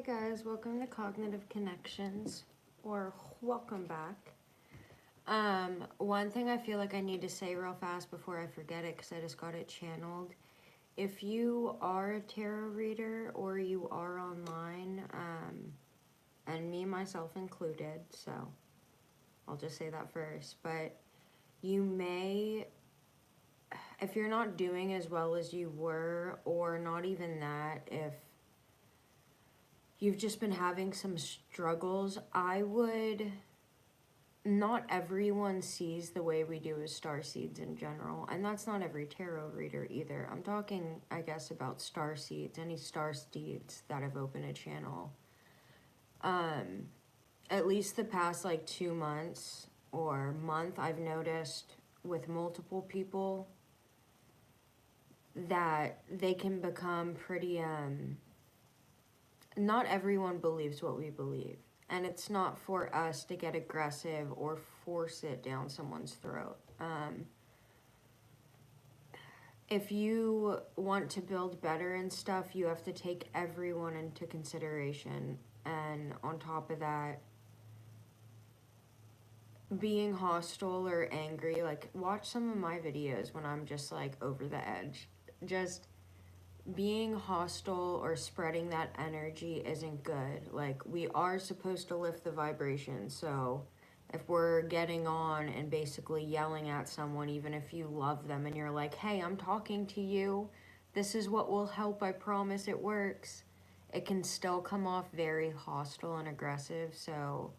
Hey guys, welcome to Cognitive Connections, or welcome back. One thing I feel like I need to say real fast before I forget it, because I just got it channeled. If you are a tarot reader or you are online, and me myself included, so I'll just say that first, but you may, if you're not doing as well as you were, or not even that, if you've just been having some struggles, not everyone sees the way we do as starseeds in general, and that's not every tarot reader either. I'm talking, I guess, about starseeds, any starseeds that have opened a channel. At least the past like 2 months or month, I've noticed with multiple people that they can become pretty, not everyone believes what we believe. And it's not for us to get aggressive or force it down someone's throat. If you want to build better and stuff, you have to take everyone into consideration. And on top of that, being hostile or angry, like watch some of my videos when I'm just like over the edge. Just being hostile or spreading that energy isn't good. Like, we are supposed to lift the vibration, so if we're getting on and basically yelling at someone, even if you love them and you're like, hey, I'm talking to you, this is what will help, I promise it works, it can still come off very hostile and aggressive. So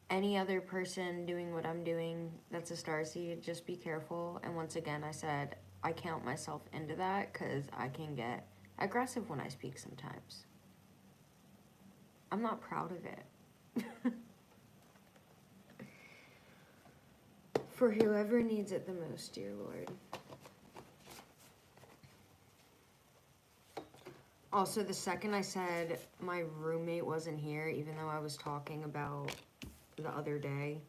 any other person doing what I'm doing that's a starseed, just be careful. And once again, I said I count myself into that because I can get aggressive when I speak sometimes. I'm not proud of it. For whoever needs it the most, dear Lord. Also, the second I said my roommate wasn't here, even though I was talking about the other day,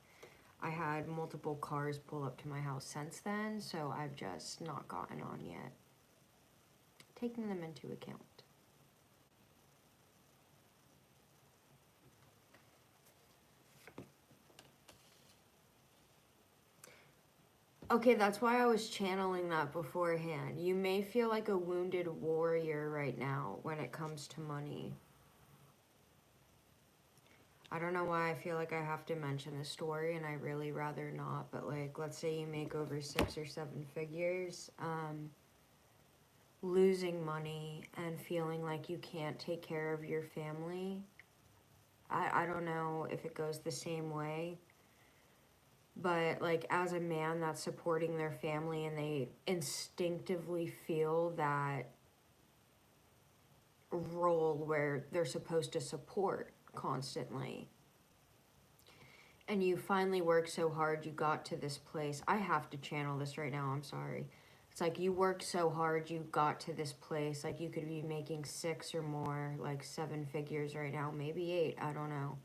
I had multiple cars pull up to my house since then, so I've just not gotten on yet. Taking them into account. Okay, that's why I was channeling that beforehand. You may feel like a wounded warrior right now when it comes to money. I don't know why I feel like I have to mention the story, and I really rather not, but like, let's say you make over 6 or 7 figures, losing money and feeling like you can't take care of your family. I don't know if it goes the same way, but like, as a man that's supporting their family and they instinctively feel that role where they're supposed to support constantly, and you finally worked so hard, you got to this place. I have to channel this right now, I'm sorry. It's like you worked so hard, you got to this place. Like, you could be making 6 or more, like 7 figures right now, maybe 8, I don't know.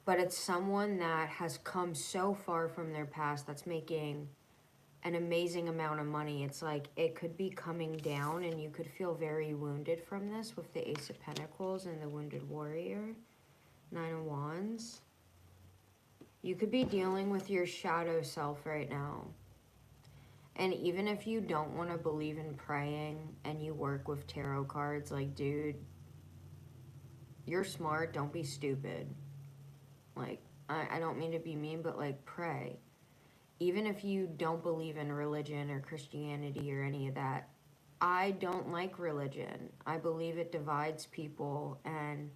But it's someone that has come so far from their past that's making an amazing amount of money. It's like it could be coming down and you could feel very wounded from this with the Ace of Pentacles and the Wounded Warrior, 9 of Wands. You could be dealing with your shadow self right now. And even if you don't want to believe in praying and you work with tarot cards, like, dude, you're smart, don't be stupid. Like, I don't mean to be mean, but like, pray. Even if you don't believe in religion or Christianity or any of that, I don't like religion. I believe it divides people, and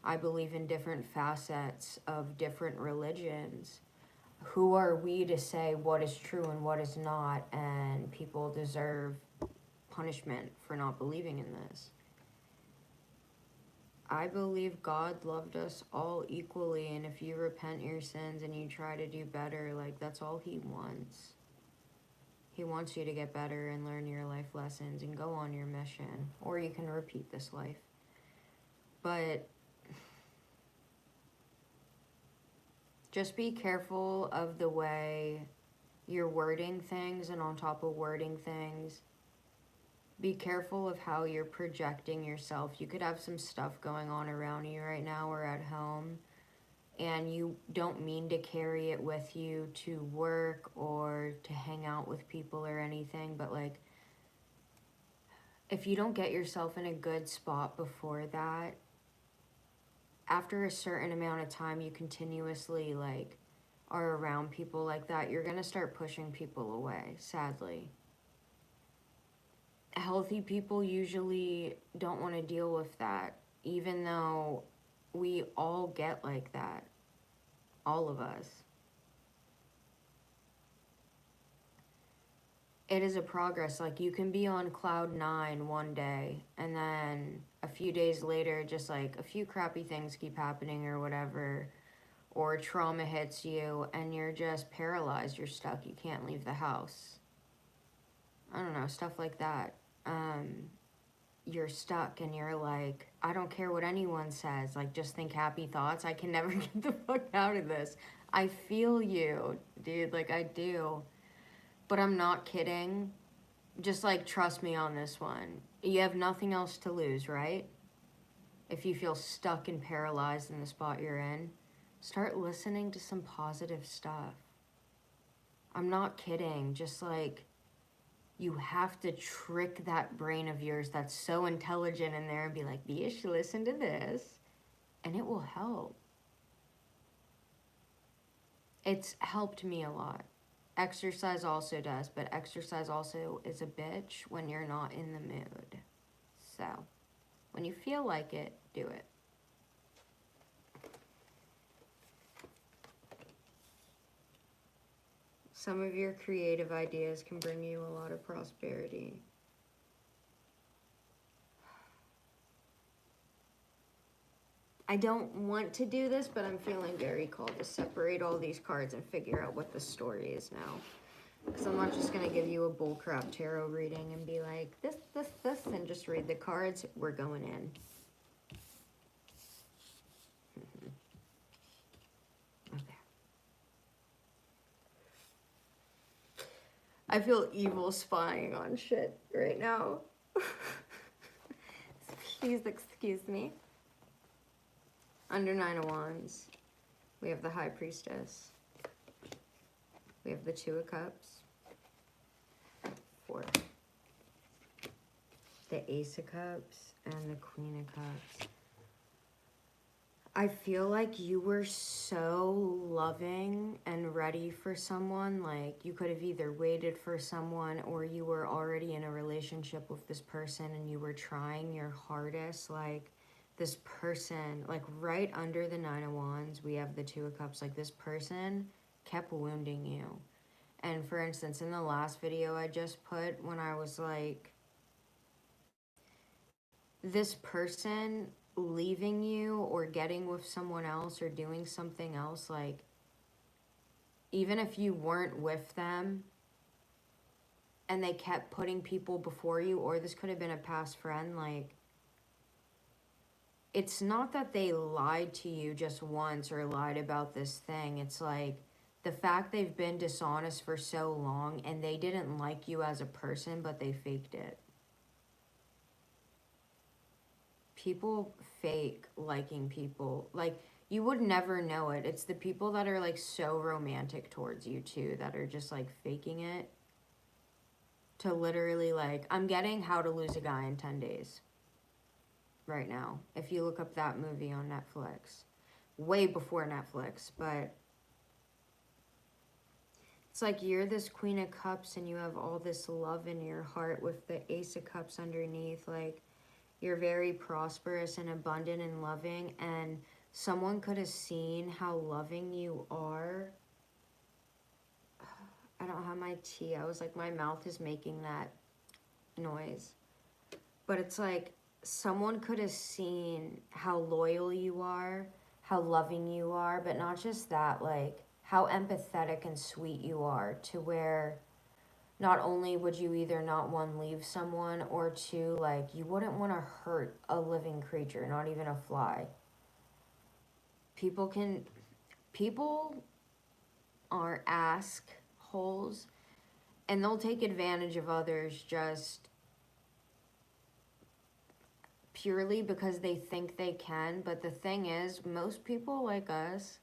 I believe in different facets of different religions. Who are we to say what is true and what is not, and people deserve punishment for not believing in this? I believe God loved us all equally, and if you repent your sins and you try to do better, like, that's all He wants. He wants you to get better and learn your life lessons and go on your mission, or you can repeat this life. But just be careful of the way you're wording things, and on top of wording things, Be careful of how you're projecting yourself. You could have some stuff going on around you right now or at home, and you don't mean to carry it with you to work or to hang out with people or anything, but like, if you don't get yourself in a good spot before that, after a certain amount of time you continuously like are around people like that, you're going to start pushing people away, sadly. Healthy people usually don't want to deal with that, even though we all get like that. All of us. It is a progress. Like, you can be on cloud 9 one day, and then a few days later, just like a few crappy things keep happening or whatever, or trauma hits you, and you're just paralyzed. You're stuck. You can't leave the house. I don't know, stuff like that. You're stuck and you're like, I don't care what anyone says, like, just think happy thoughts. I can never get the fuck out of this. I feel you, dude, like, I do. But I'm not kidding. Just like, trust me on this one. You have nothing else to lose, right? If you feel stuck and paralyzed in the spot you're in, start listening to some positive stuff. I'm not kidding. Just like, you have to trick that brain of yours that's so intelligent in there and be like, you should listen to this, and it will help. It's helped me a lot. Exercise also does, but exercise also is a bitch when you're not in the mood. So, when you feel like it, do it. Some of your creative ideas can bring you a lot of prosperity. I don't want to do this, but I'm feeling very called to separate all these cards and figure out what the story is now. Because I'm not just going to give you a bullcrap tarot reading and be like, this, and just read the cards. We're going in. Okay. I feel evil spying on shit right now. Please excuse me. Under 9 of Wands, we have the High Priestess. We have the 2 of Cups. 4. The Ace of Cups and the Queen of Cups. I feel like you were so loving and ready for someone. Like, you could have either waited for someone or you were already in a relationship with this person and you were trying your hardest. Like, this person, like, right under the 9 of Wands, we have the 2 of Cups. Like, this person kept wounding you. And for instance, in the last video I just put, when I was like, this person leaving you or getting with someone else or doing something else, like, even if you weren't with them and they kept putting people before you, or this could have been a past friend, like, it's not that they lied to you just once or lied about this thing. It's like the fact they've been dishonest for so long and they didn't like you as a person, but they faked it. People fake liking people. Like, you would never know it. It's the people that are like so romantic towards you too, that are just like faking it to literally, like, I'm getting How to Lose a Guy in 10 Days right now. If you look up that movie on Netflix, way before Netflix, but it's like you're this Queen of Cups and you have all this love in your heart with the Ace of Cups underneath. Like, you're very prosperous and abundant and loving, and someone could have seen how loving you are. I don't have my tea. I was like, my mouth is making that noise. But it's like, someone could have seen how loyal you are, how loving you are, but not just that, like, how empathetic and sweet you are, to where not only would you either not, one, leave someone, or two, like, you wouldn't want to hurt a living creature, not even a fly. People are assholes, and they'll take advantage of others just purely because they think they can, but the thing is, most people like us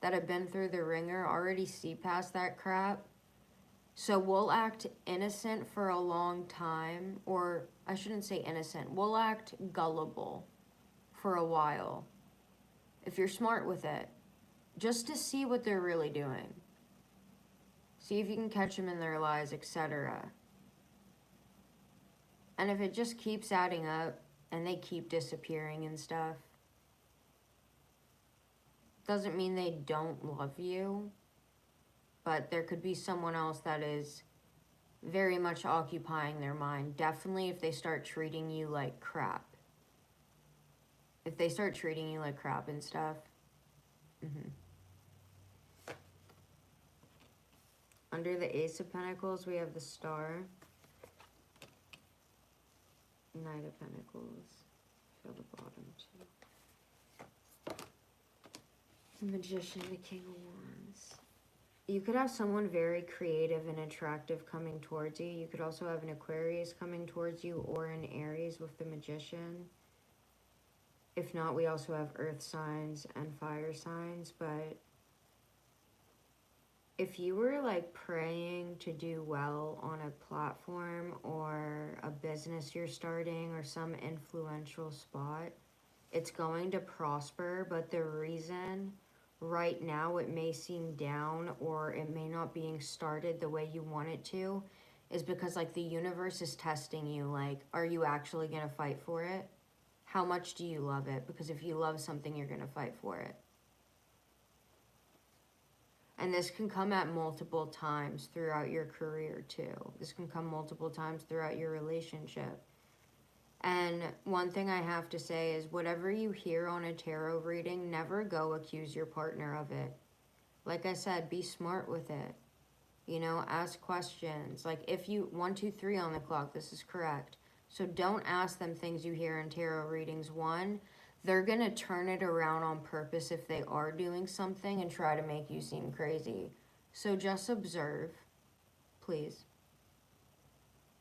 that have been through the ringer already see past that crap. So we'll act innocent for a long time, or I shouldn't say innocent, we'll act gullible for a while, if you're smart with it, just to see what they're really doing. See if you can catch them in their lies, etc. And if it just keeps adding up and they keep disappearing and stuff, doesn't mean they don't love you, but there could be someone else that is very much occupying their mind. Definitely if they start treating you like crap. If they start treating you like crap and stuff. Under the Ace of Pentacles, we have the Star. Knight of Pentacles. Feel the bottom too. The Magician, the King of Wands. You could have someone very creative and attractive coming towards you. You could also have an Aquarius coming towards you, or an Aries with the Magician. If not, we also have earth signs and fire signs. But if you were like praying to do well on a platform or a business you're starting or some influential spot, it's going to prosper. But the reason right now it may seem down or it may not being started the way you want it to is because like the universe is testing you. Like, are you actually going to fight for it? How much do you love it? Because if you love something, you're going to fight for it. And this can come at multiple times throughout your career too. This can come multiple times throughout your relationship. And one thing I have to say is whatever you hear on a tarot reading, never go accuse your partner of it. Like I said, be smart with it. You know, ask questions. Like if you, 1, 2, 3 on the clock, this is correct. So don't ask them things you hear in tarot readings. One, they're going to turn it around on purpose if they are doing something and try to make you seem crazy. So just observe, please.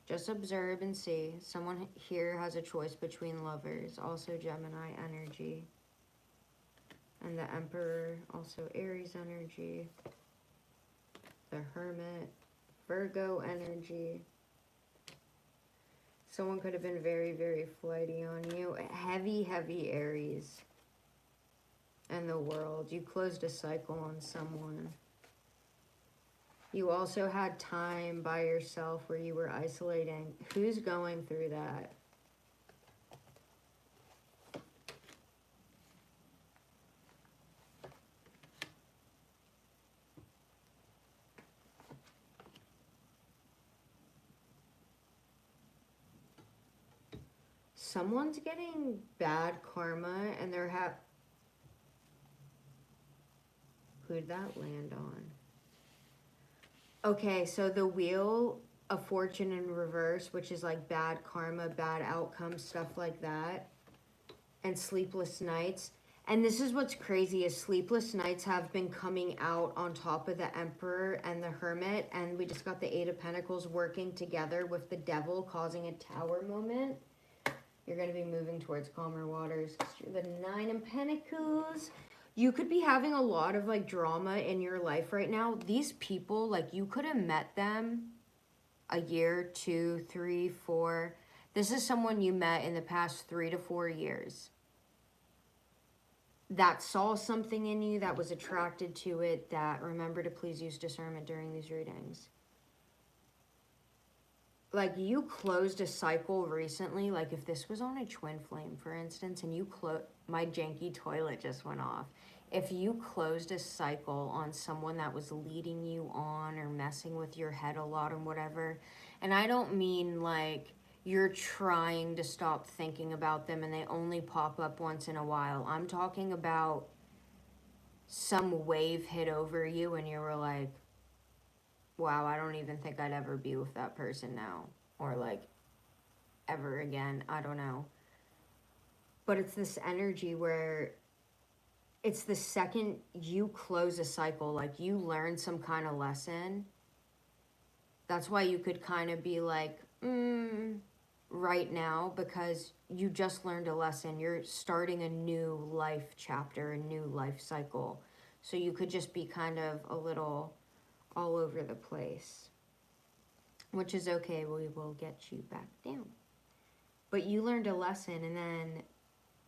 Just observe and see. Someone here has a choice between lovers. Also Gemini energy. And the Emperor, also Aries energy. The Hermit, Virgo energy. Someone could have been very, very flighty on you. Heavy, heavy Aries. And the World. You closed a cycle on someone. You also had time by yourself where you were isolating. Who's going through that? Someone's getting bad karma and they're who'd that land on? Okay, so the Wheel of Fortune in reverse, which is like bad karma, bad outcomes, stuff like that. And sleepless nights. And this is what's crazy is sleepless nights have been coming out on top of the Emperor and the Hermit. And we just got the 8 of Pentacles working together with the Devil causing a tower moment. You're going to be moving towards calmer waters. The 9 of Pentacles. You could be having a lot of like drama in your life right now. These people, like you could have met them a year, 2, 3, 4. This is someone you met in the past 3 to 4 years. That saw something in you, that was attracted to it, that remember to please use discernment during these readings. Like you closed a cycle recently, like if this was on a twin flame, for instance, and you my janky toilet just went off. If you closed a cycle on someone that was leading you on or messing with your head a lot and whatever, and I don't mean like you're trying to stop thinking about them and they only pop up once in a while. I'm talking about some wave hit over you and you were like, wow, I don't even think I'd ever be with that person now. Or like, ever again. I don't know. But it's this energy where it's the second you close a cycle, like you learn some kind of lesson. That's why you could kind of be like, right now because you just learned a lesson. You're starting a new life chapter, a new life cycle. So you could just be kind of a little all over the place, which is okay. We will get you back down. But you learned a lesson, and then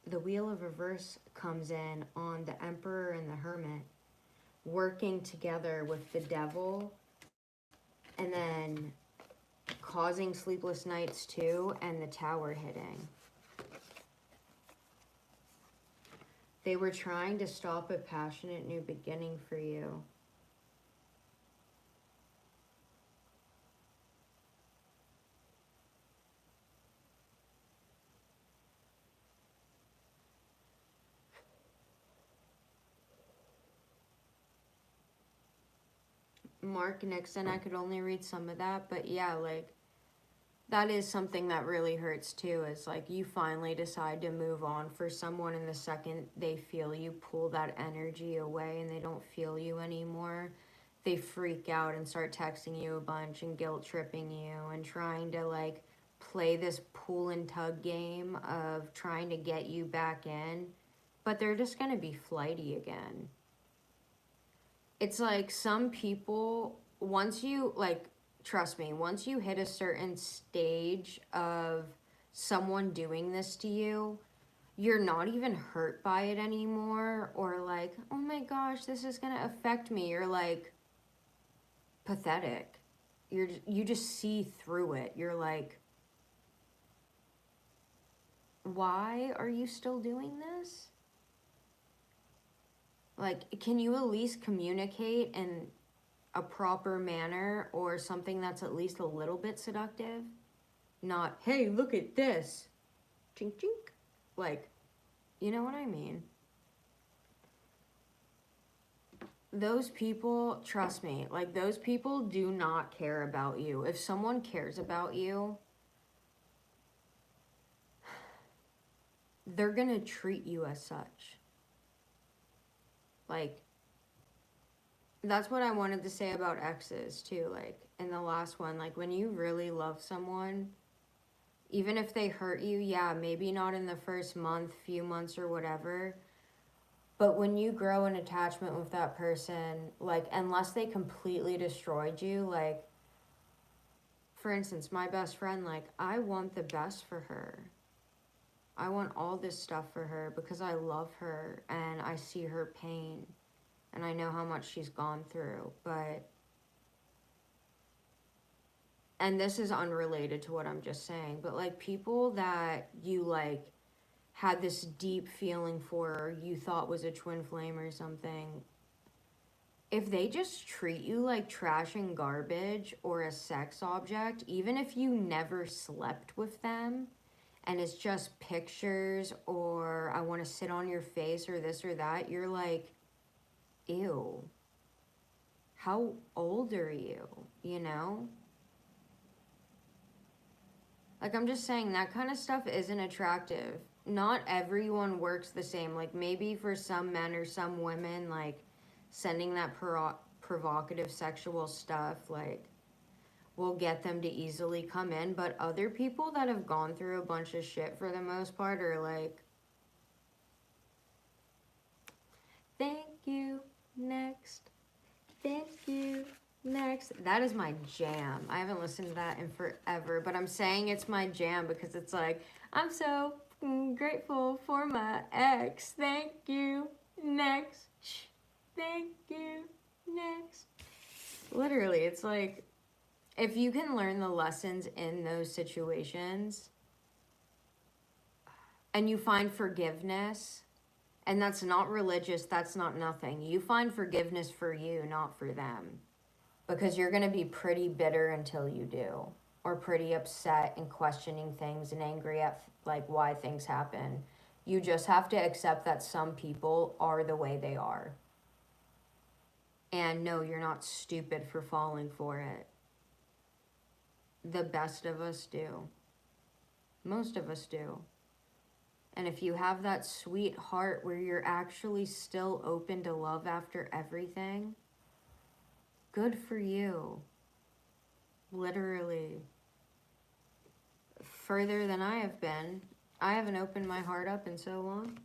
the Wheel of Reverse comes in on the Emperor and the Hermit working together with the Devil, and then causing sleepless nights too, and the Tower hitting. They were trying to stop a passionate new beginning for you. Mark Nixon, I could only read some of that, but yeah, like, that is something that really hurts too, is like you finally decide to move on for someone, and the second they feel you pull that energy away and they don't feel you anymore, they freak out and start texting you a bunch and guilt tripping you and trying to like play this pull and tug game of trying to get you back in, but they're just going to be flighty again. It's like some people, once you, like, trust me, once you hit a certain stage of someone doing this to you, you're not even hurt by it anymore, or like, oh my gosh, this is gonna affect me. You're like pathetic. You just see through it. You're like, why are you still doing this? Like, can you at least communicate in a proper manner, or something that's at least a little bit seductive? Not, hey, look at this. Chink, chink. Like, you know what I mean? Those people, trust me, like, those people do not care about you. If someone cares about you, they're gonna treat you as such. Like, that's what I wanted to say about exes too. Like, in the last one, like, when you really love someone, even if they hurt you, yeah, maybe not in the first month, few months or whatever, but when you grow an attachment with that person, like, unless they completely destroyed you, like, for instance, my best friend, like, I want the best for her. I want all this stuff for her because I love her and I see her pain and I know how much she's gone through, but, and this is unrelated to what I'm just saying, but like people that you like had this deep feeling for, or you thought was a twin flame or something, if they just treat you like trash and garbage or a sex object, even if you never slept with them, and it's just pictures or I want to sit on your face or this or that, you're like, ew. How old are you? You know? Like, I'm just saying that kind of stuff isn't attractive. Not everyone works the same. Like, maybe for some men or some women, like, sending that provocative sexual stuff, like, will get them to easily come in. But other people that have gone through a bunch of shit for the most part are like, thank you, next. Thank you, next. That is my jam. I haven't listened to that in forever, but I'm saying it's my jam because it's like, I'm so grateful for my ex. Thank you, next. Thank you, next. Literally, it's like, if you can learn the lessons in those situations and you find forgiveness, and that's not religious, that's not nothing. You find forgiveness for you, not for them. Because you're going to be pretty bitter until you do. Or pretty upset and questioning things and angry at like why things happen. You just have to accept that some people are the way they are. And no, you're not stupid for falling for it. The best of us do. Most of us do. And if you have that sweet heart where you're actually still open to love after everything, good for you. Literally. further than I have been. I haven't opened my heart up in so long.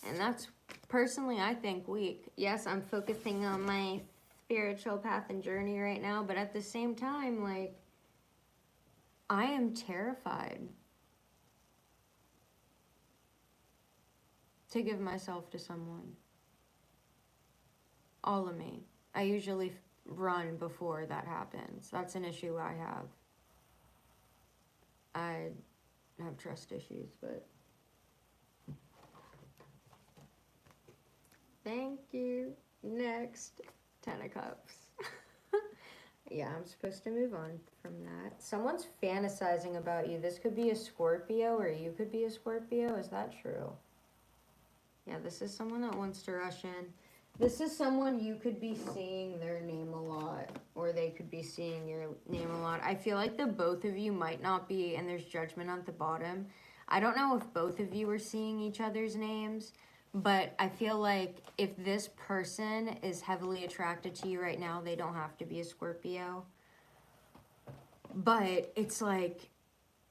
And that's personally, I think, weak. Yes, I'm focusing on my spiritual path and journey right now, but at the same time, like, I am terrified to give myself to someone. All of me. I usually run before that happens. That's an issue I have. I have trust issues, but thank you. Next, 10 of Cups. Yeah, I'm supposed to move on from that. Someone's fantasizing about you. This could be a Scorpio, or you could be a Scorpio. Is that true? Yeah, this is someone that wants to rush in. This is someone you could be seeing their name a lot, or they could be seeing your name a lot. I feel like the both of you might not be, and there's judgment at the bottom. I don't know if both of you are seeing each other's names, but I feel like if this person is heavily attracted to you right now, they don't have to be a Scorpio. But it's like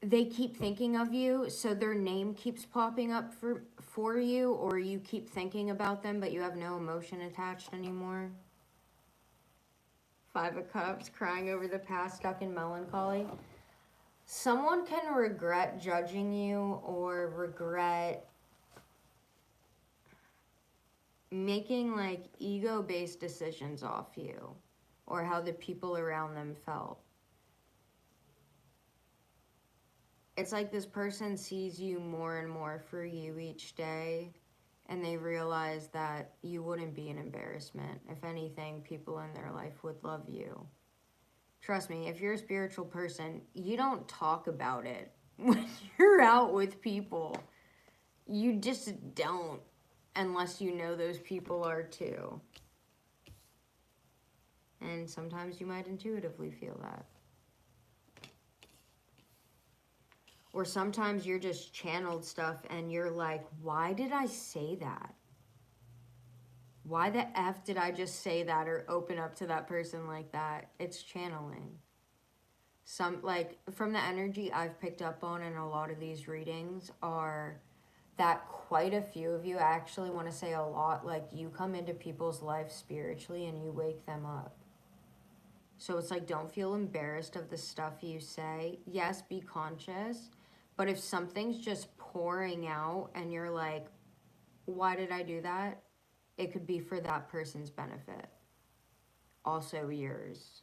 they keep thinking of you, so their name keeps popping up for you, or you keep thinking about them, but you have no emotion attached anymore. 5 of Cups, crying over the past, stuck in melancholy. Someone can regret judging you or regret making like ego-based decisions off you or how the people around them felt. It's like this person sees you more and more for you each day, and they realize that you wouldn't be an embarrassment. If anything, people in their life would love you. Trust me, if you're a spiritual person, you don't talk about it when you're out with people. You just don't, unless you know those people are too. And sometimes you might intuitively feel that. Or sometimes you're just channeled stuff and you're like, why did I say that? Why the F did I just say that or open up to that person like that? It's channeling. Some, like, from the energy I've picked up on in a lot of these readings are that quite a few of you, I actually want to say a lot, like, you come into people's lives spiritually and you wake them up. So it's like, don't feel embarrassed of the stuff you say. Yes, be conscious. But if something's just pouring out and you're like, why did I do that? It could be for that person's benefit. Also yours.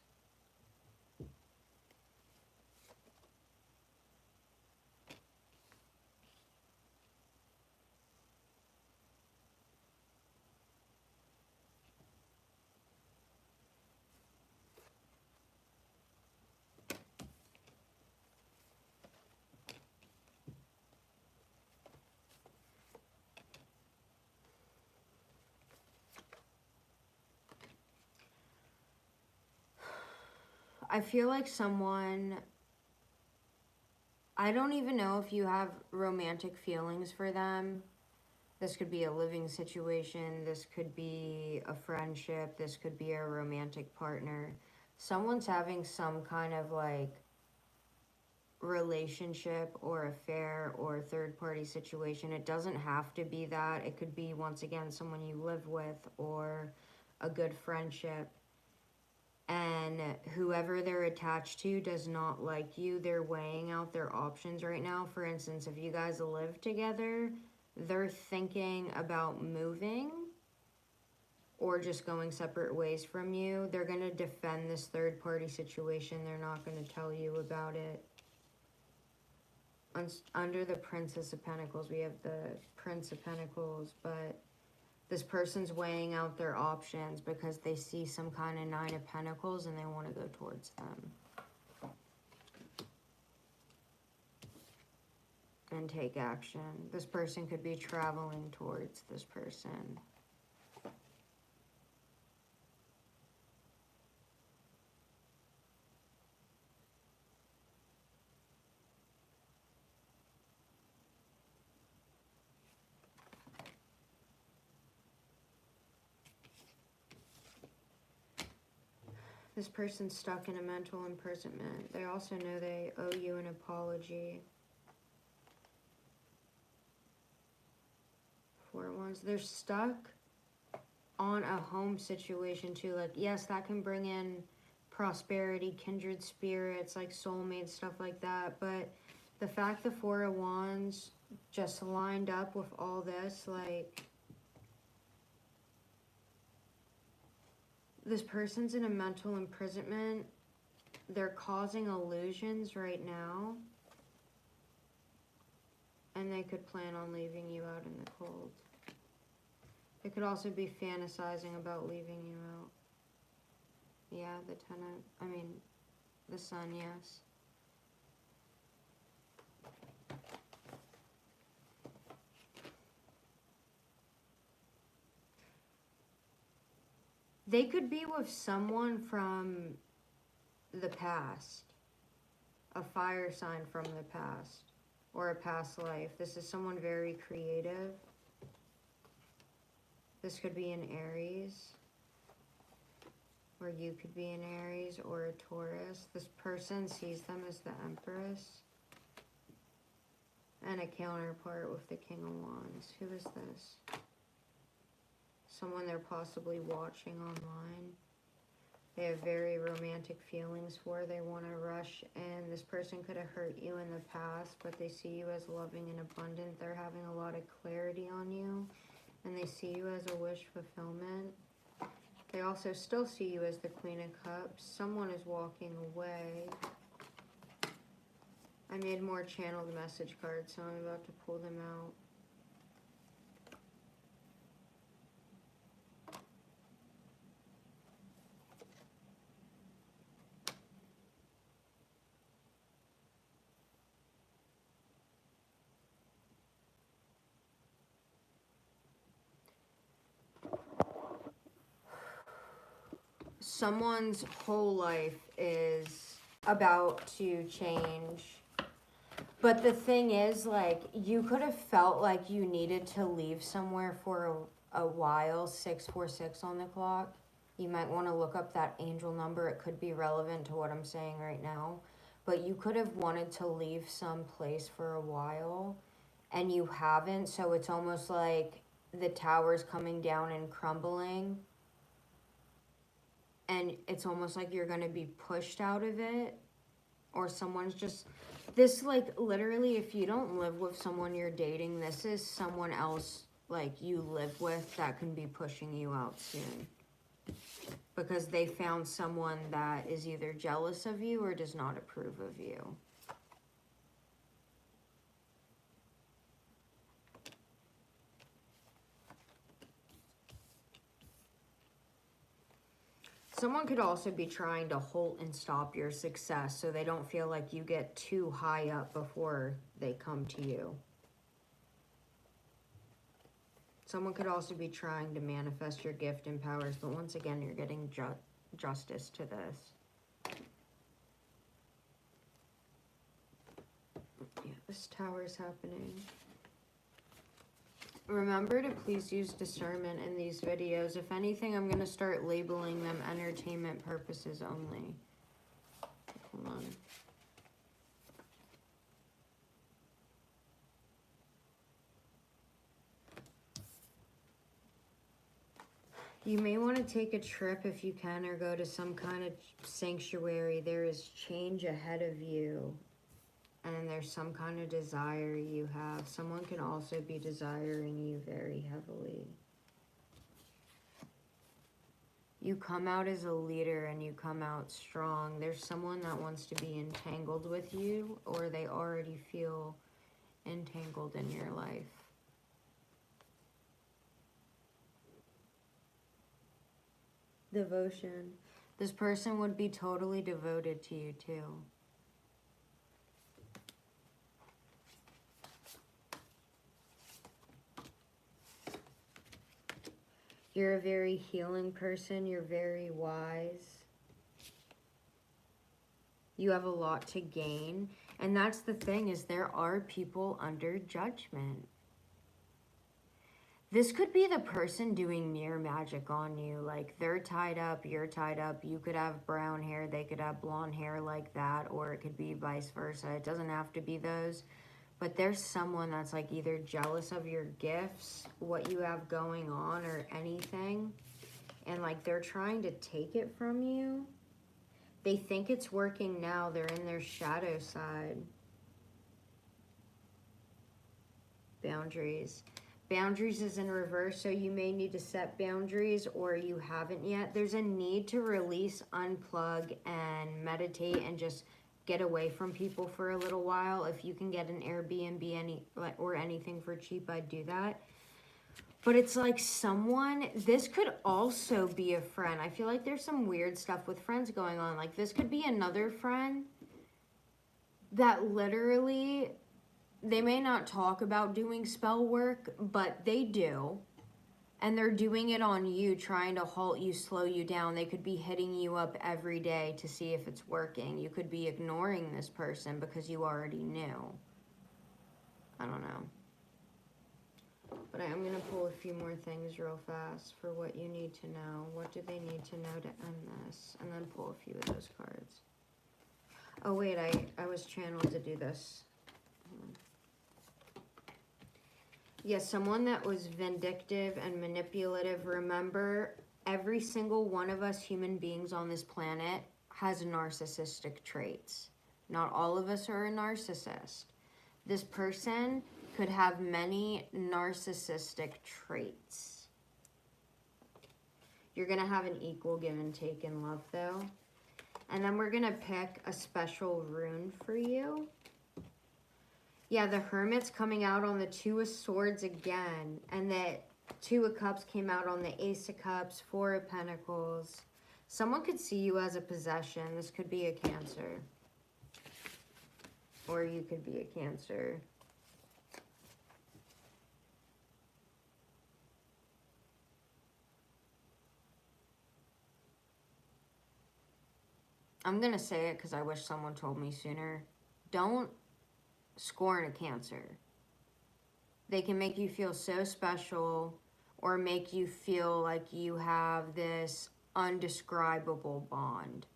I feel like someone, I don't even know if you have romantic feelings for them. This could be a living situation. This could be a friendship. This could be a romantic partner. Someone's having some kind of like relationship or affair or third party situation. It doesn't have to be that. It could be, once again, someone you live with or a good friendship. And whoever they're attached to does not like you. They're weighing out their options right now. For instance, if you guys live together, they're thinking about moving or just going separate ways from you. They're going to defend this third party situation. They're not going to tell you about it. Under the Princess of Pentacles, we have the Prince of Pentacles, but this person's weighing out their options because they see some kind of 9 of Pentacles and they want to go towards them and take action. This person could be traveling towards this person. This person's stuck in a mental imprisonment. They also know they owe you an apology. Four of Wands. They're stuck on a home situation too. Like, yes, that can bring in prosperity, kindred spirits, like soulmates, stuff like that. But the fact the Four of Wands just lined up with all this, like, this person's in a mental imprisonment. They're causing illusions right now. And they could plan on leaving you out in the cold. They could also be fantasizing about leaving you out. Yeah, the Sun, yes. They could be with someone from the past. A fire sign from the past. Or a past life. This is someone very creative. This could be an Aries. Or you could be an Aries or a Taurus. This person sees them as the Empress. And a counterpart with the King of Wands. Who is this? Someone they're possibly watching online. They have very romantic feelings for. They want to rush in. This person could have hurt you in the past, but they see you as loving and abundant. They're having a lot of clarity on you. And they see you as a wish fulfillment. They also still see you as the Queen of Cups. Someone is walking away. I made more channeled message cards, so I'm about to pull them out. Someone's whole life is about to change. But the thing is, like, you could have felt like you needed to leave somewhere for a while. 646 on the clock. You might want to look up that angel number. It could be relevant to what I'm saying right now. But you could have wanted to leave some place for a while, and you haven't. So it's almost like the tower's coming down and crumbling. And it's almost like you're going to be pushed out of it. Or someone's just... This, like, literally, if you don't live with someone you're dating, this is someone else, like, you live with that can be pushing you out soon. Because they found someone that is either jealous of you or does not approve of you. Someone could also be trying to halt and stop your success so they don't feel like you get too high up before they come to you. Someone could also be trying to manifest your gift and powers, but once again, you're getting justice to this. Yeah, this tower is happening. Remember to please use discernment in these videos. If anything, I'm going to start labeling them entertainment purposes only. Hold on. You may want to take a trip if you can, or go to some kind of sanctuary. There is change ahead of you. And there's some kind of desire you have. Someone can also be desiring you very heavily. You come out as a leader and you come out strong. There's someone that wants to be entangled with you, or they already feel entangled in your life. Devotion. This person would be totally devoted to you too. You're a very healing person. You're very wise. You have a lot to gain. And that's the thing, is there are people under judgment. This could be the person doing mirror magic on you. Like, they're tied up, you're tied up. You could have brown hair, they could have blonde hair like that, or it could be vice versa. It doesn't have to be those. But there's someone that's like either jealous of your gifts, what you have going on, or anything. And like they're trying to take it from you. They think it's working now. They're in their shadow side. Boundaries. Boundaries is in reverse, so you may need to set boundaries or you haven't yet. There's a need to release, unplug, and meditate and just get away from people for a little while. If you can get an Airbnb or anything for cheap, I'd do that. But it's like someone, this could also be a friend. I feel like there's some weird stuff with friends going on. Like this could be another friend that literally, they may not talk about doing spell work, but they do. And they're doing it on you, trying to halt you, slow you down. They could be hitting you up every day to see if it's working. You could be ignoring this person because you already knew. I don't know. But I am going to pull a few more things real fast for what you need to know. What do they need to know to end this? And then pull a few of those cards. Oh, wait, I was channeled to do this. Yes, someone that was vindictive and manipulative. Remember, every single one of us human beings on this planet has narcissistic traits. Not all of us are a narcissist. This person could have many narcissistic traits. You're going to have an equal give and take in love, though. And then we're going to pick a special rune for you. Yeah, the Hermit's coming out on the Two of Swords again. And the Two of Cups came out on the Ace of Cups, Four of Pentacles. Someone could see you as a possession. This could be a Cancer. Or you could be a Cancer. I'm going to say it because I wish someone told me sooner. Don't scorn a Cancer. They can make you feel so special or make you feel like you have this undescribable bond.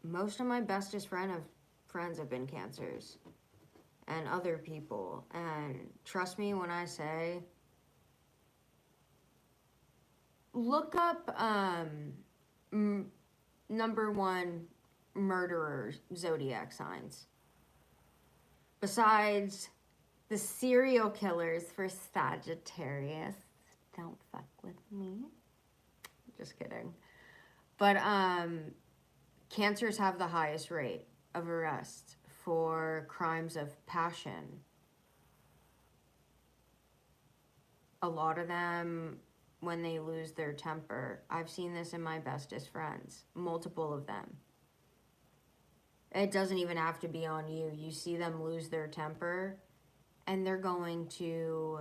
Most of my bestest friends have been Cancers and other people. And trust me when I say, look up number one murderer zodiac signs. Besides the serial killers for Sagittarius. Don't fuck with me. Just kidding. But Cancers have the highest rate of arrest for crimes of passion. A lot of them, when they lose their temper, I've seen this in my bestest friends, multiple of them. It doesn't even have to be on you. You see them lose their temper and they're going to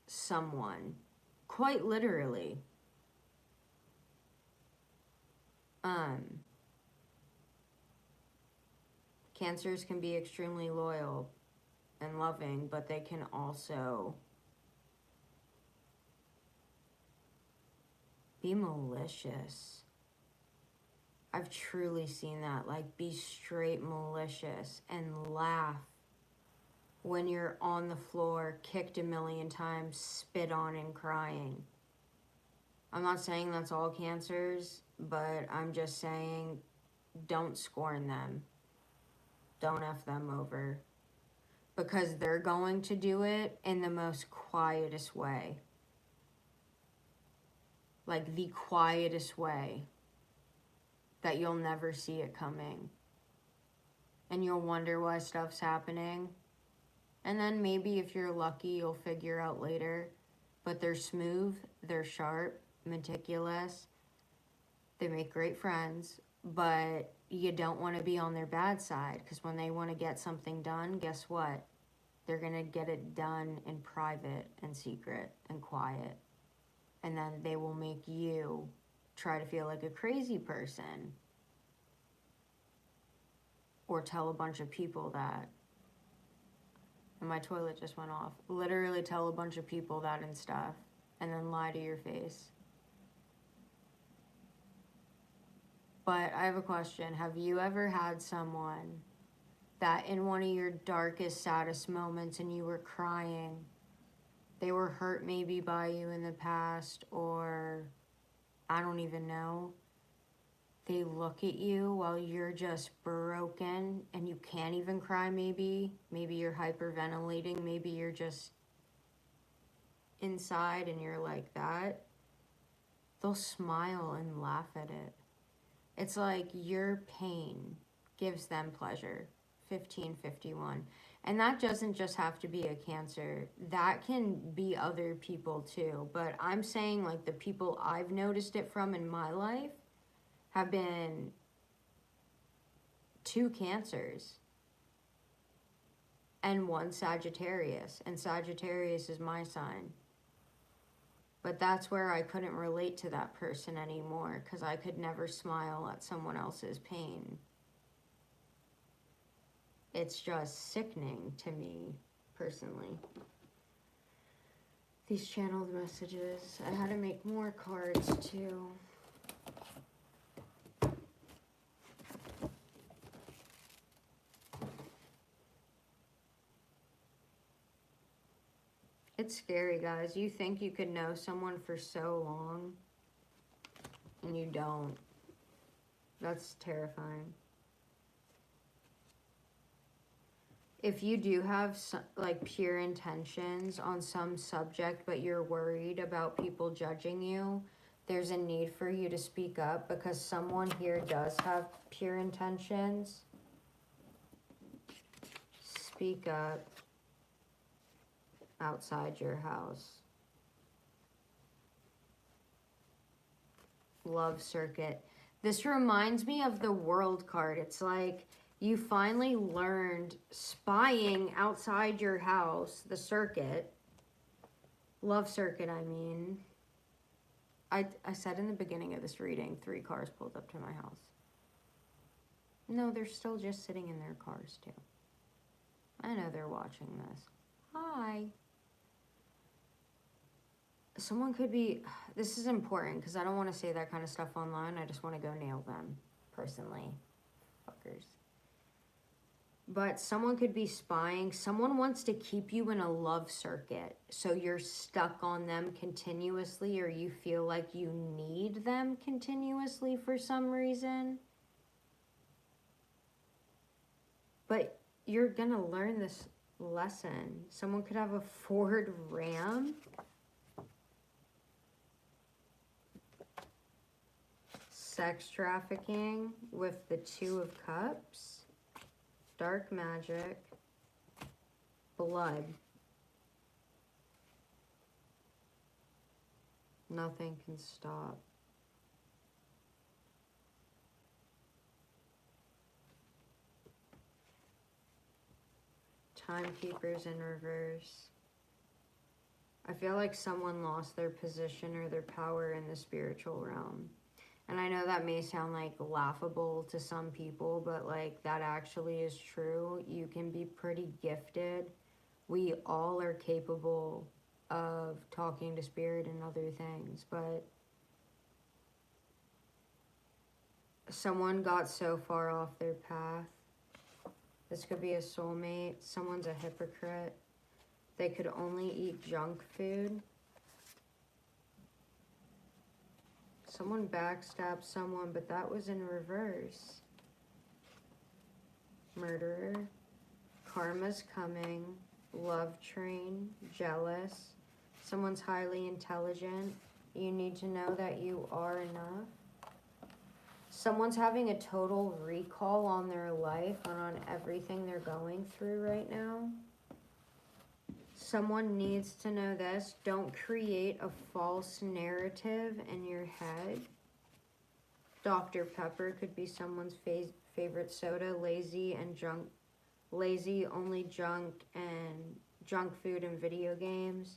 someone, quite literally. Cancers can be extremely loyal and loving, but they can also be malicious. I've truly seen that, like be straight malicious and laugh when you're on the floor, kicked a million times, spit on and crying. I'm not saying that's all Cancers, but I'm just saying don't scorn them. Don't F them over. Because they're going to do it in the most quietest way. Like the quietest way that you'll never see it coming. And you'll wonder why stuff's happening. And then maybe if you're lucky, you'll figure out later. But they're smooth, they're sharp, meticulous. They make great friends. But you don't want to be on their bad side. Because when they want to get something done, guess what? They're going to get it done in private and secret and quiet. And then they will make you try to feel like a crazy person. or tell a bunch of people that, and my toilet just went off, literally tell a bunch of people that and stuff, and then lie to your face. But I have a question. Have you ever had someone that in one of your darkest, saddest moments and you were crying, they were hurt maybe by you in the past, or I don't even know, they look at you while you're just broken and you can't even cry maybe you're hyperventilating, maybe you're just inside and you're like that, they'll smile and laugh at it. It's like your pain gives them pleasure. 1551. And that doesn't just have to be a Cancer. That can be other people too. But I'm saying like the people I've noticed it from in my life have been 2 Cancers and 1 Sagittarius. And Sagittarius is my sign. But that's where I couldn't relate to that person anymore because I could never smile at someone else's pain. It's just sickening to me, personally. These channeled messages. I had to make more cards, too. It's scary, guys. You think you could know someone for so long, and you don't. That's terrifying. If you do have like pure intentions on some subject, but you're worried about people judging you, there's a need for you to speak up because someone here does have pure intentions. Speak up outside your house. Love circuit. This reminds me of the World card. It's like you finally learned spying outside your house, the circuit. Love circuit, I mean. I said in the beginning of this reading, 3 cars pulled up to my house. No, they're still just sitting in their cars, too. I know they're watching this. Hi. Someone could be... This is important, because I don't want to say that kind of stuff online. I just want to go nail them, personally. Fuckers. But someone could be spying. Someone wants to keep you in a love circuit. So you're stuck on them continuously, or you feel like you need them continuously for some reason. But you're going to learn this lesson. Someone could have a Ford Ram. Sex trafficking with the 2 of Cups. Dark magic, blood. Nothing can stop. Timekeepers in reverse. I feel like someone lost their position or their power in the spiritual realm. And I know that may sound like laughable to some people, but like that actually is true. You can be pretty gifted. We all are capable of talking to spirit and other things, but someone got so far off their path. This could be a soulmate. Someone's a hypocrite. They could only eat junk food. Someone backstabbed someone, but that was in reverse. Murderer. Karma's coming. Love train. Jealous. Someone's highly intelligent. You need to know that you are enough. Someone's having a total recall on their life and on everything they're going through right now. Someone needs to know this. Don't create a false narrative in your head. Dr. Pepper could be someone's favorite soda. Lazy and junk. Lazy, only junk and junk food and video games.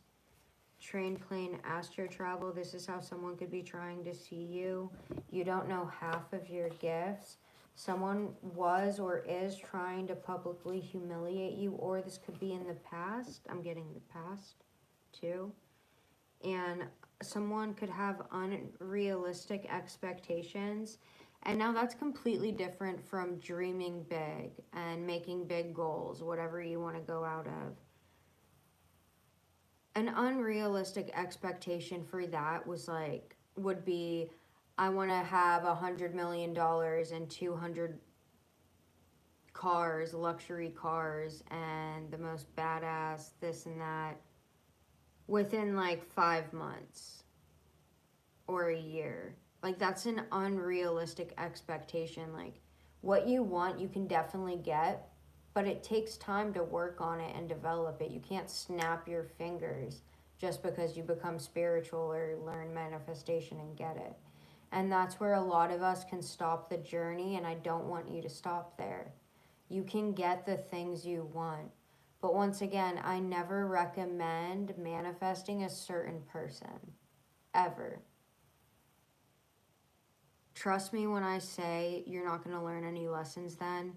Train, plane, astro travel. This is how someone could be trying to see you. You don't know half of your gifts. Someone was or is trying to publicly humiliate you, or this could be in the past. I'm getting the past too. And someone could have unrealistic expectations. And now that's completely different from dreaming big and making big goals, whatever you want to go out of. An unrealistic expectation for that was like, would be, I want to have $100 million and 200 cars, luxury cars, and the most badass this and that within like 5 months or a year. Like, that's an unrealistic expectation. Like, what you want, you can definitely get, but it takes time to work on it and develop it. You can't snap your fingers just because you become spiritual or learn manifestation and get it. And that's where a lot of us can stop the journey, and I don't want you to stop there. You can get the things you want. But once again, I never recommend manifesting a certain person, ever. Trust me when I say you're not going to learn any lessons then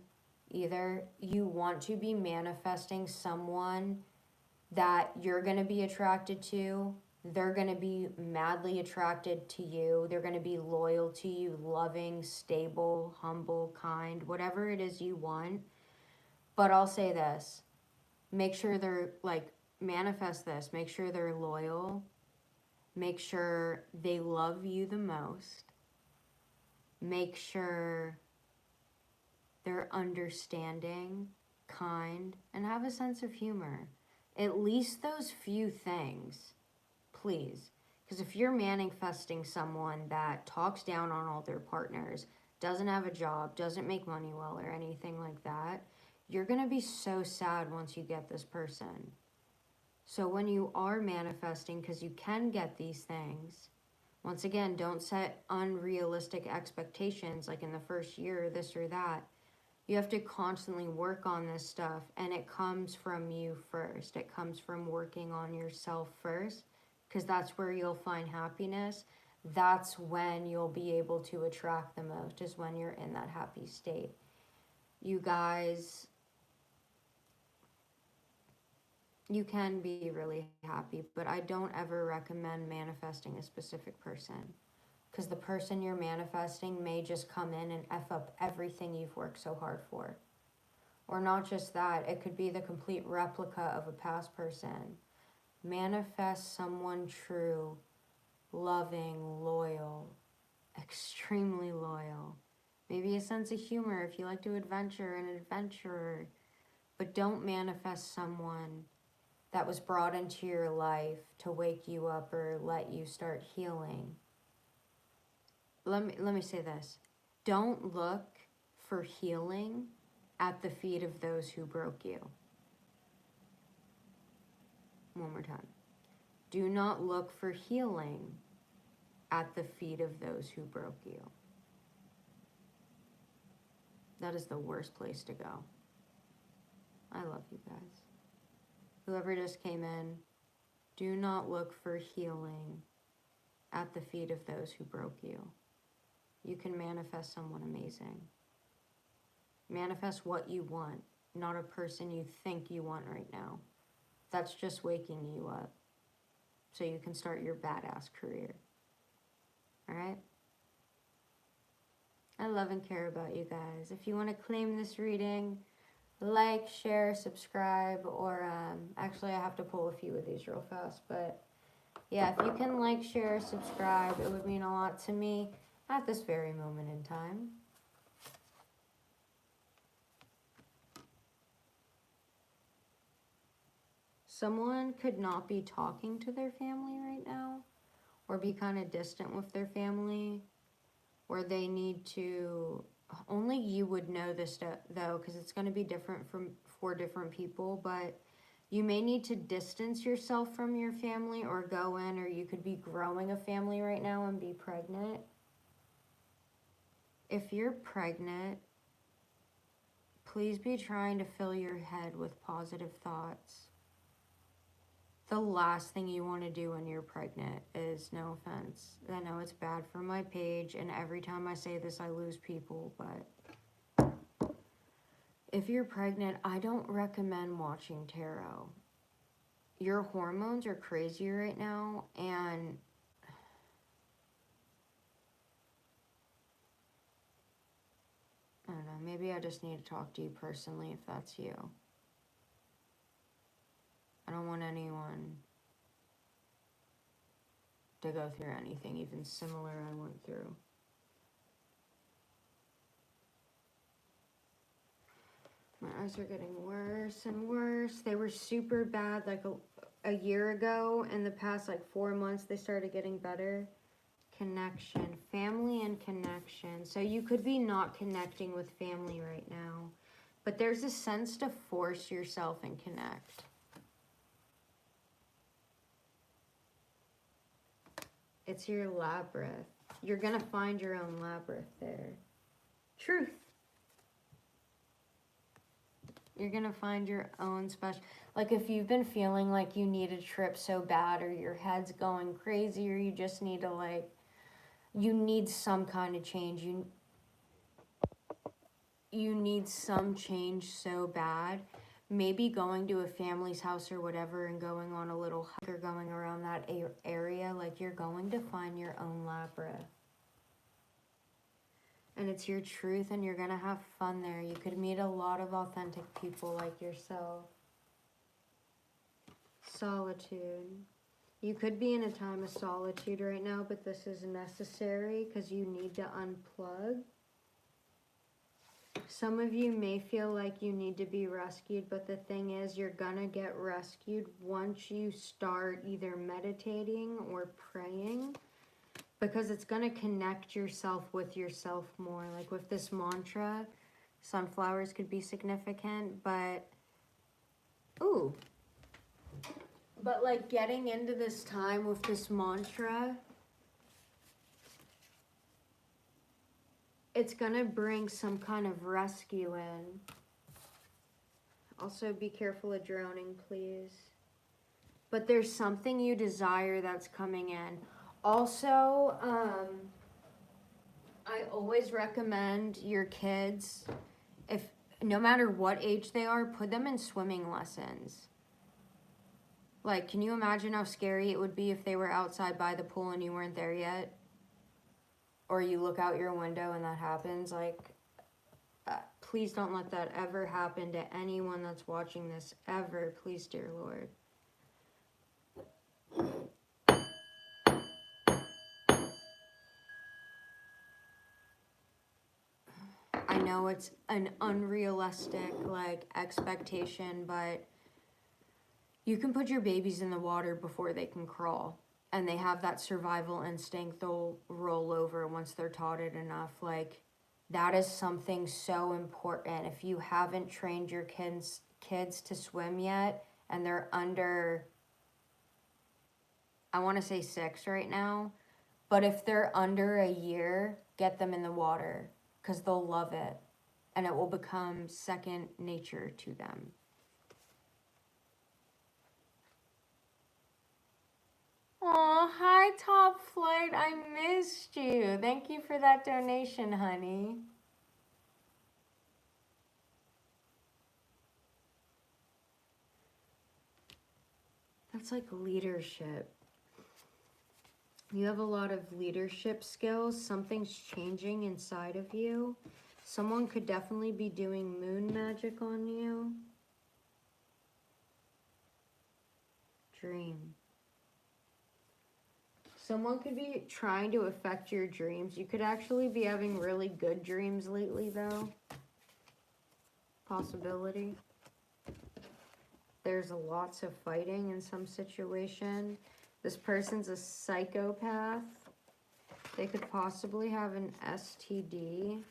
either. You want to be manifesting someone that you're going to be attracted to. They're going to be madly attracted to you. They're going to be loyal to you, loving, stable, humble, kind, whatever it is you want. But I'll say this, make sure they're like, manifest this, make sure they're loyal, make sure they love you the most, make sure they're understanding, kind, and have a sense of humor. At least those few things, please. Because if you're manifesting someone that talks down on all their partners, doesn't have a job, doesn't make money well, or anything like that, you're going to be so sad once you get this person. So when you are manifesting, because you can get these things, once again, don't set unrealistic expectations like in the first year, this or that. You have to constantly work on this stuff, and it comes from you first. It comes from working on yourself first, because that's where you'll find happiness. That's when you'll be able to attract the most, is when you're in that happy state. You guys, you can be really happy, but I don't ever recommend manifesting a specific person, because the person you're manifesting may just come in and F up everything you've worked so hard for. Or not just that, it could be the complete replica of a past person. Manifest someone true, loving, loyal, extremely loyal. Maybe a sense of humor if you like to adventure, an adventurer. But don't manifest someone that was brought into your life to wake you up or let you start healing. Let me say this. Don't look for healing at the feet of those who broke you. One more time. Do not look for healing at the feet of those who broke you. That is the worst place to go. I love you guys. Whoever just came in, do not look for healing at the feet of those who broke you. You can manifest someone amazing. Manifest what you want, not a person you think you want right now. That's just waking you up so you can start your badass career. All right? I love and care about you guys. If you want to claim this reading, like, share, subscribe, or actually I have to pull a few of these real fast, but yeah, if you can like, share, subscribe, it would mean a lot to me at this very moment in time. Someone could not be talking to their family right now, or be kind of distant with their family, or they need to, only you would know this though, because it's going to be different for different people, but you may need to distance yourself from your family or go in, or you could be growing a family right now and be pregnant. If you're pregnant, please be trying to fill your head with positive thoughts. The last thing you want to do when you're pregnant is, no offense, I know it's bad for my page, and every time I say this I lose people, but if you're pregnant, I don't recommend watching tarot. Your hormones are crazy right now, and I don't know, maybe I just need to talk to you personally if that's you. I don't want anyone to go through anything even similar I went through. My eyes are getting worse and worse. They were super bad like a year ago. In the past like 4 months, they started getting better. Connection, family and connection. So you could be not connecting with family right now, but there's a sense to force yourself and connect. It's your labyrinth. You're gonna find your own labyrinth there. Truth. You're gonna find your own special, like if you've been feeling like you need a trip so bad, or your head's going crazy, or you just need to like, you need some kind of change. You need some change so bad. Maybe going to a family's house or whatever and going on a little hike or going around that area, like you're going to find your own labyrinth. And it's your truth, and you're going to have fun there. You could meet a lot of authentic people like yourself. Solitude. You could be in a time of solitude right now, but this is necessary because you need to unplug. Some of you may feel like you need to be rescued, but the thing is, you're gonna get rescued once you start either meditating or praying, because it's gonna connect yourself with yourself more. Like with this mantra, sunflowers could be significant, but like getting into this time with this mantra, it's gonna bring some kind of rescue in. Also, be careful of drowning, please. But there's something you desire that's coming in. Also, I always recommend your kids, if no matter what age they are, put them in swimming lessons. Like, can you imagine how scary it would be if they were outside by the pool and you weren't there yet? Or you look out your window and that happens? Like, please don't let that ever happen to anyone that's watching this, ever. Please, dear Lord. I know it's an unrealistic, like, expectation, but you can put your babies in the water before they can crawl. And they have that survival instinct. They'll roll over once they're taught it enough. Like, that is something so important. If you haven't trained your kids to swim yet, and they're under, I want to say 6 right now, but if they're under a year, get them in the water, because they'll love it, and it will become second nature to them. Oh, hi, Top Flight. I missed you. Thank you for that donation, honey. That's like leadership. You have a lot of leadership skills. Something's changing inside of you. Someone could definitely be doing moon magic on you. Dream. Someone could be trying to affect your dreams. You could actually be having really good dreams lately, though. Possibility. There's lots of fighting in some situation. This person's a psychopath. They could possibly have an STD.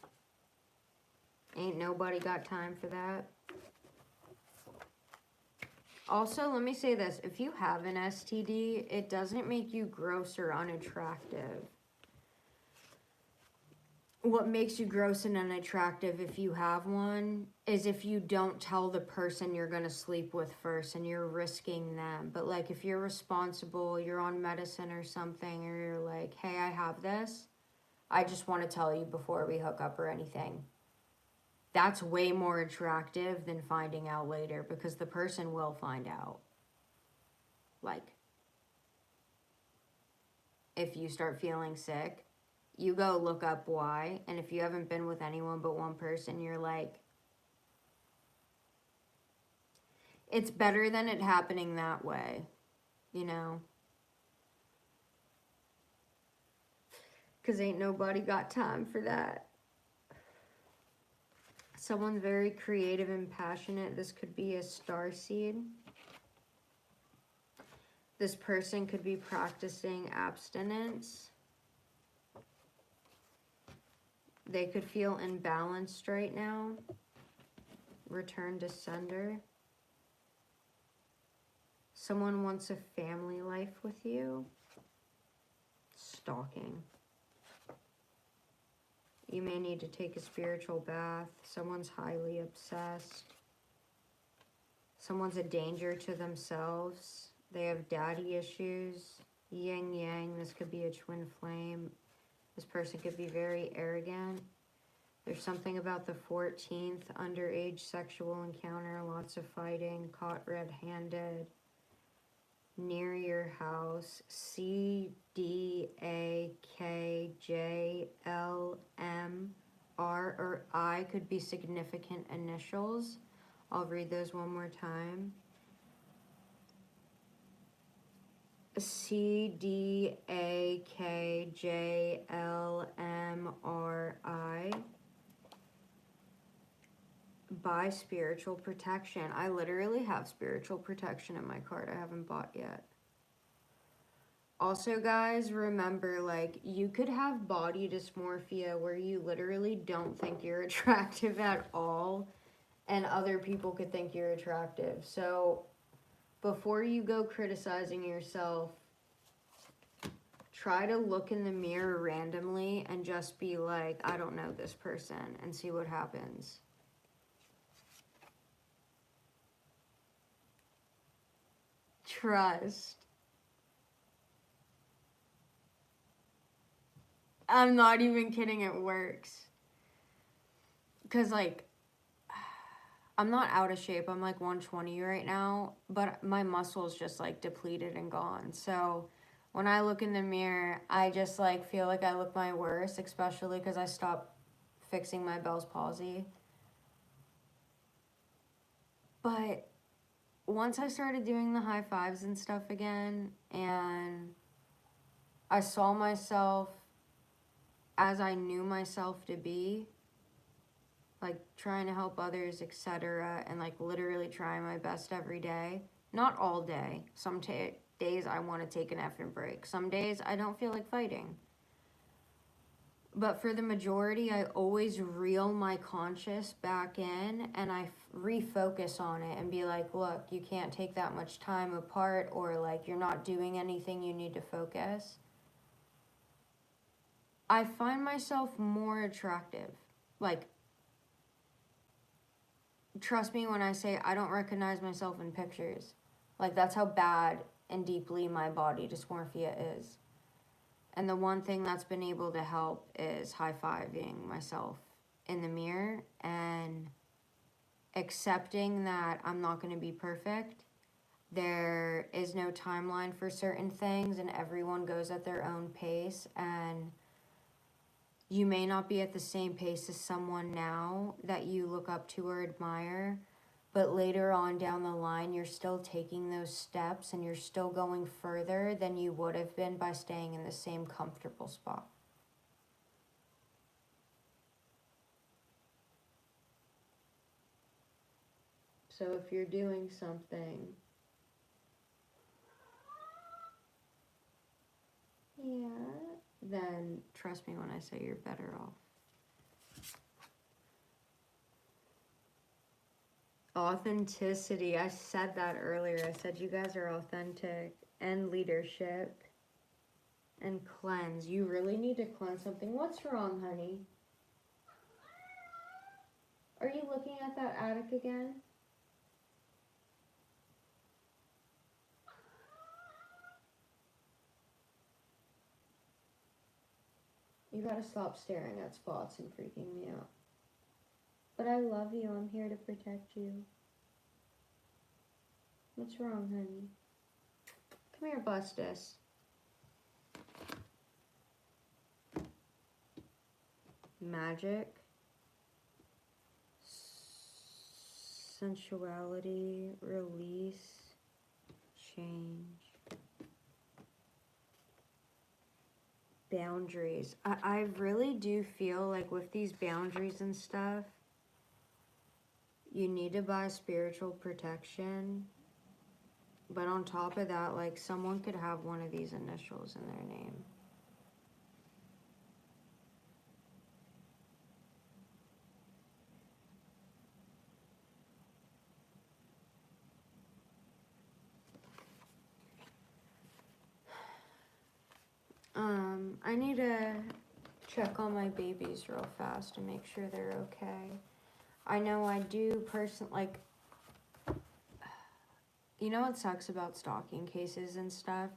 Ain't nobody got time for that. Also, let me say this. If you have an STD, it doesn't make you gross or unattractive. What makes you gross and unattractive if you have one is if you don't tell the person you're going to sleep with first and you're risking them. But like if you're responsible, you're on medicine or something, or you're like, hey, I have this, I just want to tell you before we hook up or anything. that's way more attractive than finding out later, because the person will find out. Like, if you start feeling sick, you go look up why, and if you haven't been with anyone but one person, you're like, it's better than it happening that way, you know? Because ain't nobody got time for that. Someone very creative and passionate. This could be a starseed. This person could be practicing abstinence. They could feel imbalanced right now. Return to sender. Someone wants a family life with you. Stalking. You may need to take a spiritual bath. Someone's highly obsessed. Someone's a danger to themselves. They have daddy issues. Yin yang. This could be a twin flame. This person could be very arrogant. There's something about the 14th. Underage sexual encounter. Lots of fighting. Caught red-handed. Near your house. C, D, A, K, J, L, M, R, or I could be significant initials. I'll read those one more time. C, D, A, K, J, L, M, R, I. Buy spiritual protection. I literally have spiritual protection in my card I haven't bought yet. Also, guys, remember, like, you could have body dysmorphia where you literally don't think you're attractive at all, and other people could think you're attractive. So, before you go criticizing yourself, try to look in the mirror randomly and just be like, I don't know this person, and see what happens. Trust. I'm not even kidding, it works. Because, like, I'm not out of shape. I'm like 120 right now, but my muscles just like depleted and gone. So when I look in the mirror, I just like feel like I look my worst, especially because I stopped fixing my Bell's palsy. But once I started doing the high fives and stuff again, and I saw myself as I knew myself to be, like trying to help others, etc., and like literally trying my best every day. Not all day. Some days I want to take an effing break. Some days I don't feel like fighting. But for the majority, I always reel my conscious back in and I refocus on it and be like, look, you can't take that much time apart, or like you're not doing anything, you need to focus. I find myself more attractive. Like, trust me when I say I don't recognize myself in pictures. Like, that's how bad and deeply my body dysmorphia is. And the one thing that's been able to help is high-fiving myself in the mirror and accepting that I'm not going to be perfect. There is no timeline for certain things, and everyone goes at their own pace, and you may not be at the same pace as someone now that you look up to or admire, but later on down the line, you're still taking those steps and you're still going further than you would have been by staying in the same comfortable spot. So if you're doing something, then trust me when I say you're better off. Authenticity. I said that earlier. I said you guys are authentic. And leadership. And cleanse. You really need to cleanse something. What's wrong, honey? Are you looking at that attic again? You gotta stop staring at spots and freaking me out. But I love you. I'm here to protect you. What's wrong, honey? Come here, Bustus. Magic. Sensuality. Release. Change. Boundaries. I really do feel like with these boundaries and stuff, you need to buy spiritual protection. But on top of that, like, someone could have one of these initials in their name. I need to check on my babies real fast to make sure they're okay. I know I do like, you know what sucks about stalking cases and stuff?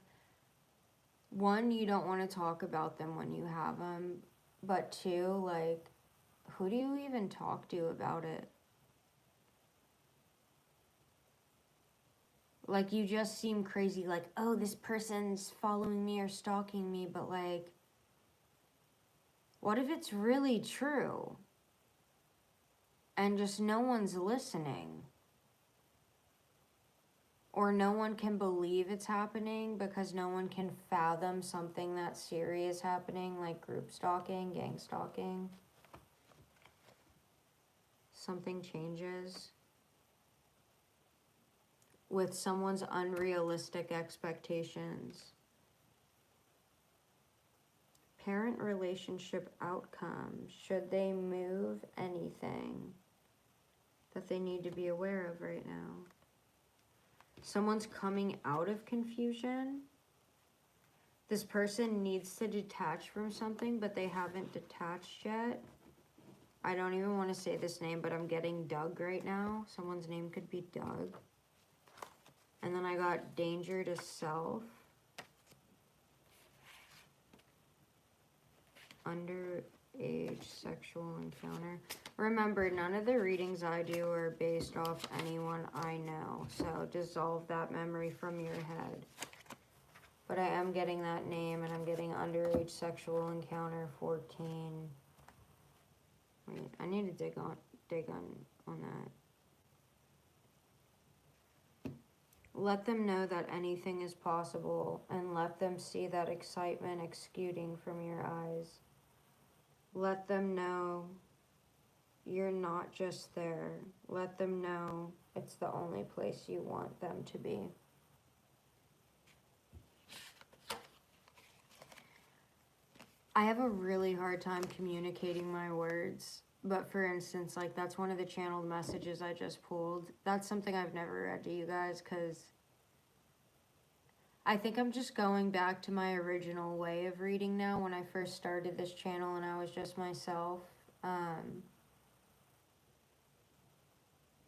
One, you don't want to talk about them when you have them. But two, like, who do you even talk to about it? Like, you just seem crazy, like, oh, this person's following me or stalking me, but, like, what if it's really true? And just no one's listening? Or no one can believe it's happening because no one can fathom something that serious happening, like group stalking, gang stalking. Something changes with someone's unrealistic expectations. Parent relationship outcomes. Should they move anything that they need to be aware of right now? Someone's coming out of confusion. This person needs to detach from something, but they haven't detached yet. I don't even want to say this name, but I'm getting Doug right now. Someone's name could be Doug. And then I got danger to self. Underage sexual encounter. Remember, none of the readings I do are based off anyone I know. So dissolve that memory from your head. But I am getting that name, and I'm getting underage sexual encounter 14. Wait, I need to dig on that. Let them know that anything is possible, and let them see that excitement exuding from your eyes. Let them know you're not just there. Let them know it's the only place you want them to be. I have a really hard time communicating my words. But for instance, like, that's one of the channeled messages I just pulled. That's something I've never read to you guys, because I think I'm just going back to my original way of reading now when I first started this channel and I was just myself.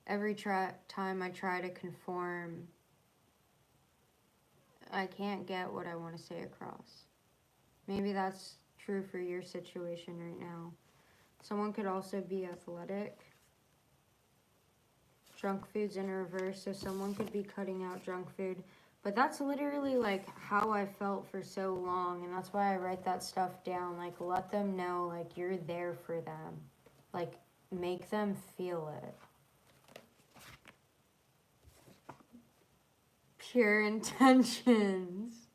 Every time I try to conform, I can't get what I want to say across. Maybe that's true for your situation right now. Someone could also be athletic. Junk food's in reverse, so someone could be cutting out junk food. But that's literally, like, how I felt for so long, and that's why I write that stuff down. Like, let them know, like, you're there for them. Like, make them feel it. Pure intentions.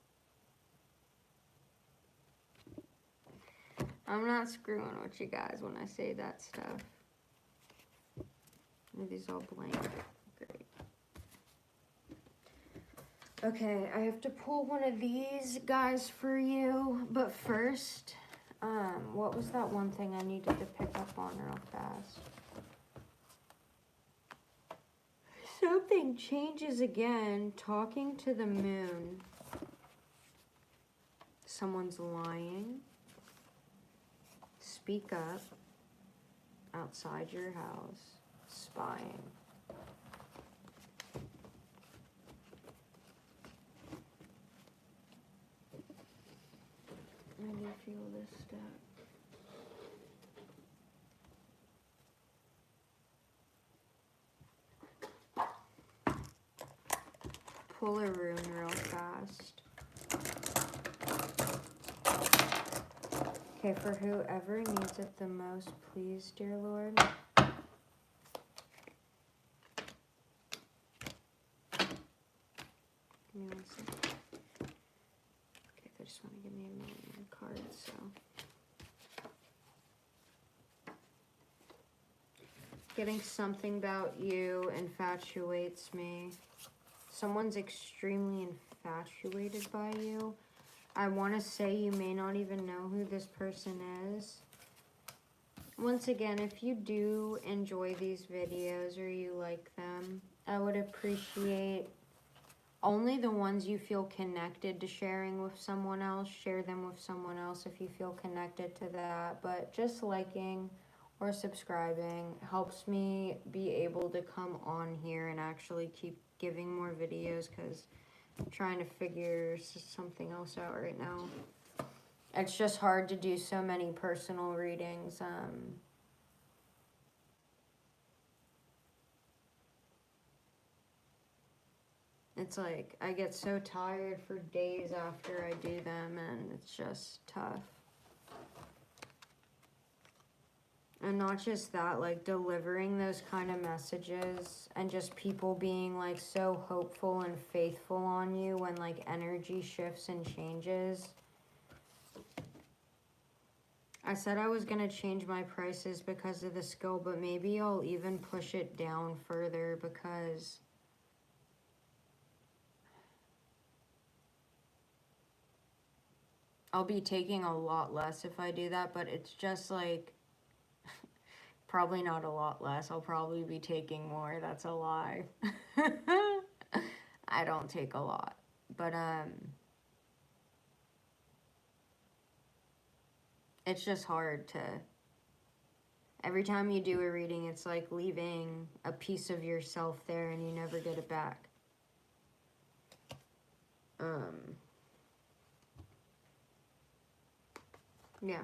I'm not screwing with you guys when I say that stuff. Are these all blank? Great. Okay, I have to pull one of these guys for you. But first, what was that one thing I needed to pick up on real fast? Something changes again. Talking to the moon. Someone's lying. Speak up. Outside your house. Spying. I do feel this step. pull a rune real fast. Okay, for whoever needs it the most, please, dear Lord. Give me 1 second. Okay, they just want to give me a million cards, so. Getting something about you infatuates me. Someone's extremely infatuated by you. I want to say you may not even know who this person is. Once again, if you do enjoy these videos or you like them, I would appreciate only the ones you feel connected to sharing with someone else. Share them with someone else if you feel connected to that. But just liking or subscribing helps me be able to come on here and actually keep giving more videos, because I'm trying to figure something else out right now. It's just hard to do so many personal readings. It's like I get so tired for days after I do them, and it's just tough. And not just that, like delivering those kind of messages and just people being like so hopeful and faithful on you when like energy shifts and changes. I said I was going to change my prices because of the skill, but maybe I'll even push it down further, because I'll be taking a lot less if I do that, but it's just like probably not a lot less. I'll probably be taking more. That's a lie. I don't take a lot. But it's just hard to... Every time you do a reading, it's like leaving a piece of yourself there and you never get it back. Yeah.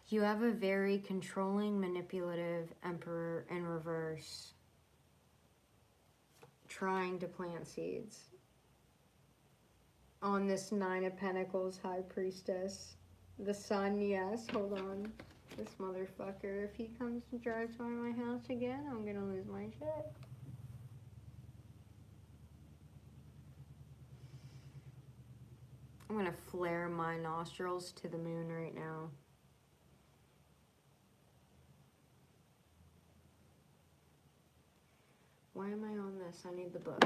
You have a very controlling, manipulative Emperor in reverse, trying to plant seeds. On this Nine of Pentacles High Priestess. The Sun, yes, hold on. This motherfucker, if he comes and drives by my house again, I'm gonna lose my shit. I'm gonna flare my nostrils to the moon right now. Why am I on this? I need the book.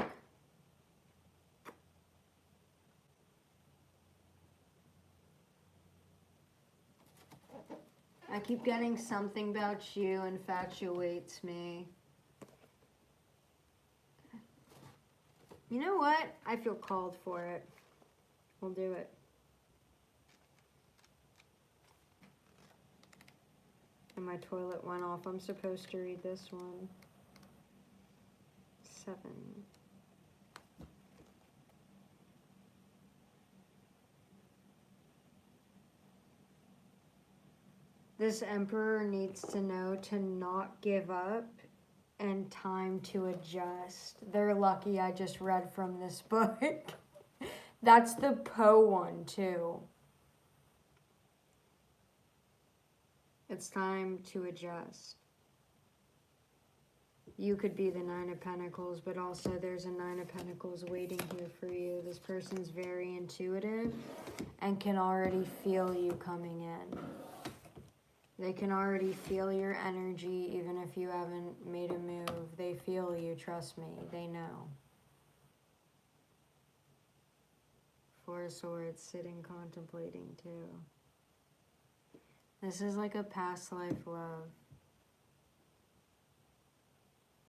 I keep getting something about you infatuates me. You know what? I feel called for it. We'll do it. And my toilet went off. I'm supposed to read this one. 7. This Emperor needs to know to not give up and time to adjust. They're lucky I just read from this book. That's the Poe one too. It's time to adjust. You could be the Nine of Pentacles, but also there's a Nine of Pentacles waiting here for you. This person's very intuitive and can already feel you coming in. They can already feel your energy even if you haven't made a move. They feel you, trust me. They know. Four of Swords, sitting, contemplating too. This is like a past life love.